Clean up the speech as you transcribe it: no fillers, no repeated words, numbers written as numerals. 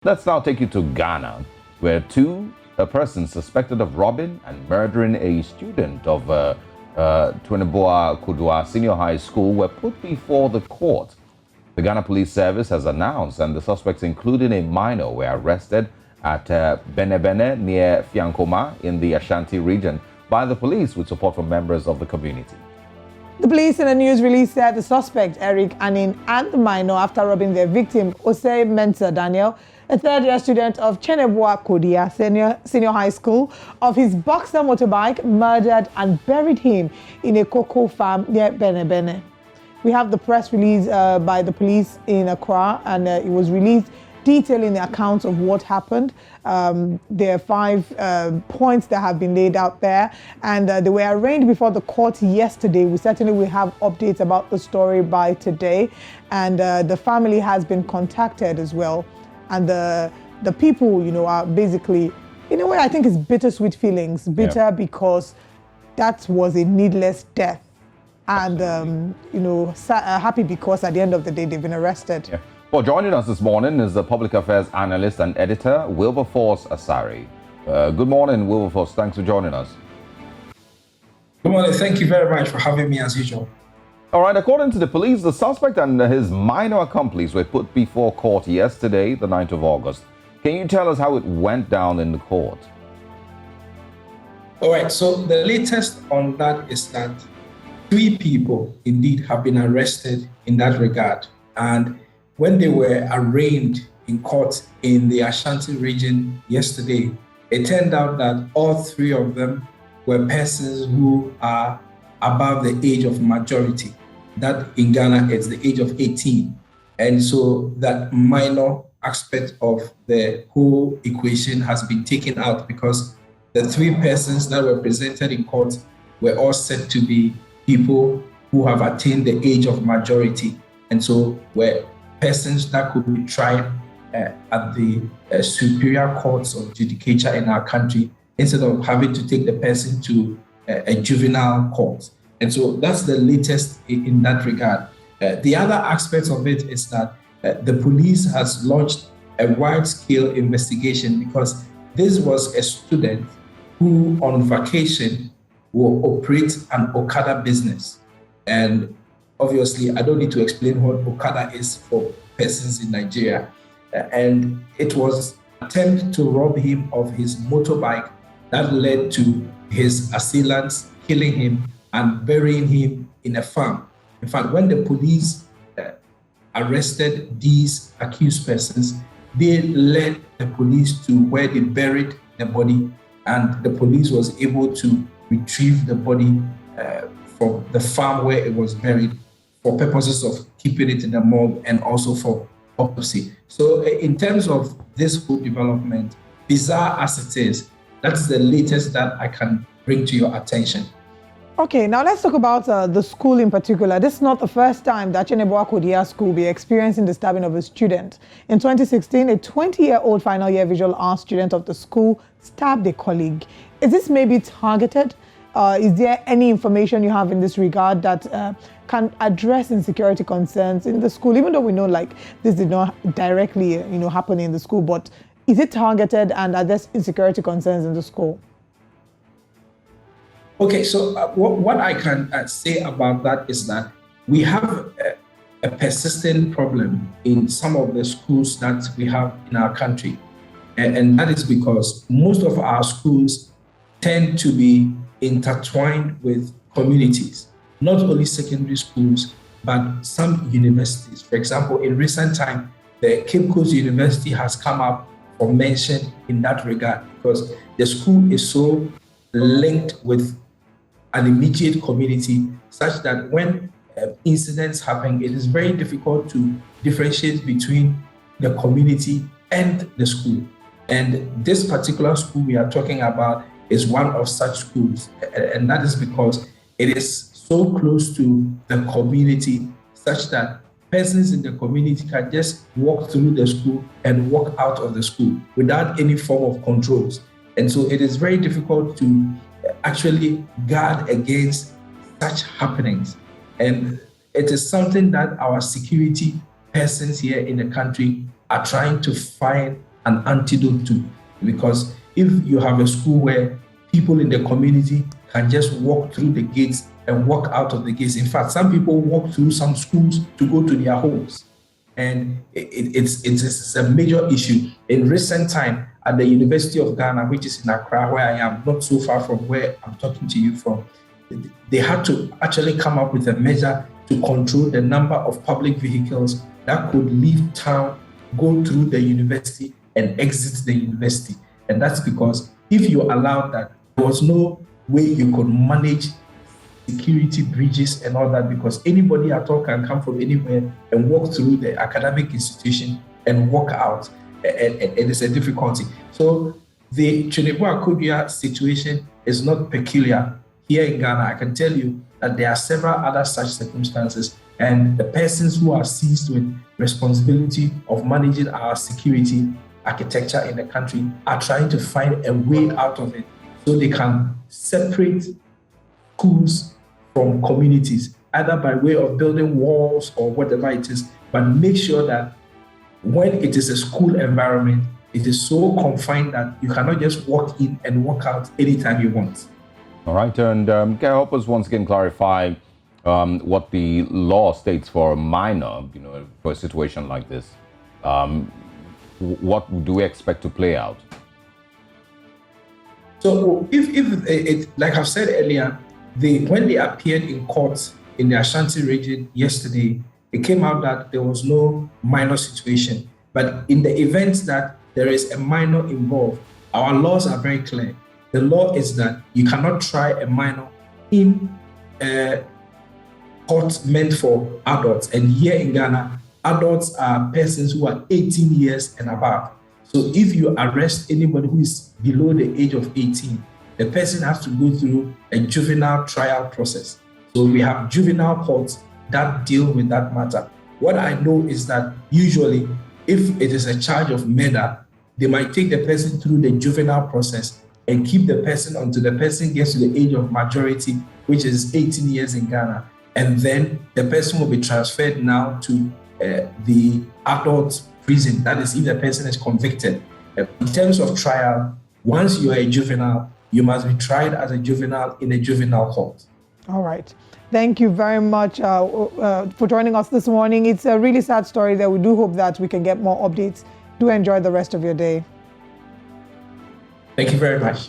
Let's now take you to Ghana, where two persons suspected of robbing and murdering a student of Tweneboa Kodua Senior High School were put before the court. The Ghana Police Service has announced, and the suspects, including a minor, were arrested at Benebene near Fiankoma in the Ashanti region by the police with support from members of the community. The police in a news release said the suspect, Eric Anin, and the minor, after robbing their victim, Mensah Daniel, a third-year student of Tweneboa Kodua Senior High School, of his Boxer motorbike, murdered and buried him in a cocoa farm near Benebene. We have the press release by the police in Accra, and it was released detailing the accounts of what happened. There are 5 points that have been laid out there, and they were arraigned before the court yesterday. We certainly will have updates about the story by today, and the family has been contacted as well. And the people, are basically, in a way, I think it's bittersweet feelings. Bitter because that was a needless death. And, happy because at the end of the day, they've been arrested. Yeah. Well, joining us this morning is the public affairs analyst and editor, Wilberforce Asari. Good morning, Wilberforce. Thanks for joining us. Good morning. Thank you very much for having me as usual. All right. According to the police, the suspect and his minor accomplice were put before court yesterday, the 9th of August. Can you tell us how it went down in the court? All right. So the latest on that is that 3 people indeed have been arrested in that regard. And when they were arraigned in court in the Ashanti region yesterday, it turned out that all 3 of them were persons who are above the age of majority. That in Ghana, it's the age of 18. And so that minor aspect of the whole equation has been taken out because the 3 persons that were presented in court were all said to be people who have attained the age of majority. And so were persons that could be tried at the superior courts of judicature in our country instead of having to take the person to a juvenile court. And so that's the latest in that regard. The other aspect of it is that the police has launched a wide-scale investigation because this was a student who on vacation will operate an Okada business. And obviously, I don't need to explain what Okada is for persons in Nigeria. And it was an attempt to rob him of his motorbike that led to his assailants killing him and burying him in a farm. In fact, when the police arrested these accused persons, they led the police to where they buried the body, and the police was able to retrieve the body from the farm where it was buried for purposes of keeping it in the morgue and also for autopsy. So in terms of this whole development, bizarre as it is, that's the latest that I can bring to your attention. Okay, now let's talk about the school in particular. This is not the first time that Tweneboa Kodua School will be experiencing the stabbing of a student. In 2016, a 20-year-old final year visual arts student of the school stabbed a colleague. Is this maybe targeted? Is there any information you have in this regard that can address insecurity concerns in the school? Even though we know this did not directly happen in the school, but is it targeted and are there insecurity concerns in the school? Okay, so what I can say about that is that we have a persistent problem in some of the schools that we have in our country. And that is because most of our schools tend to be intertwined with communities, not only secondary schools, but some universities. For example, in recent time, the Cape Coast University has come up for mention in that regard because the school is so linked with an immediate community such that when incidents happen, it is very difficult to differentiate between the community and the school. And this particular school we are talking about is one of such schools. And that is because it is so close to the community such that persons in the community can just walk through the school and walk out of the school without any form of controls. And so it is very difficult to actually guard against such happenings. And it is something that our security persons here in the country are trying to find an antidote to. Because if you have a school where people in the community can just walk through the gates and walk out of the gates. In fact, some people walk through some schools to go to their homes. And it's a major issue. In recent time, at the University of Ghana, which is in Accra, where I am, not so far from where I'm talking to you from, they had to actually come up with a measure to control the number of public vehicles that could leave town, go through the university, and exit the university. And that's because if you allowed that, there was no way you could manage security breaches and all that, because anybody at all can come from anywhere and walk through the academic institution and walk out. And it's a difficulty. So the Tweneboa Kodua situation is not peculiar here in Ghana. I can tell you that there are several other such circumstances, and the persons who are seized with responsibility of managing our security architecture in the country are trying to find a way out of it so they can separate schools from communities, either by way of building walls or whatever it is, but make sure that when it is a school environment, it is so confined that you cannot just walk in and walk out anytime you want. All right, and can you help us once again clarify what the law states for a minor, for a situation like this? What do we expect to play out? So if like I've said earlier, when they appeared in court in the Ashanti region yesterday, it came out that there was no minor situation. But in the event that there is a minor involved, our laws are very clear. The law is that you cannot try a minor in a court meant for adults. And here in Ghana, adults are persons who are 18 years and above. So if you arrest anybody who is below the age of 18, the person has to go through a juvenile trial process. So we have juvenile courts that deal with that matter. What I know is that usually, if it is a charge of murder, they might take the person through the juvenile process and keep the person until the person gets to the age of majority, which is 18 years in Ghana. And then the person will be transferred now to the adult prison. That is, if the person is convicted. In terms of trial, once you are a juvenile, you must be tried as a juvenile in a juvenile court. All right. Thank you very much for joining us this morning. It's a really sad story that we do hope that we can get more updates. Do enjoy the rest of your day. Thank you very much.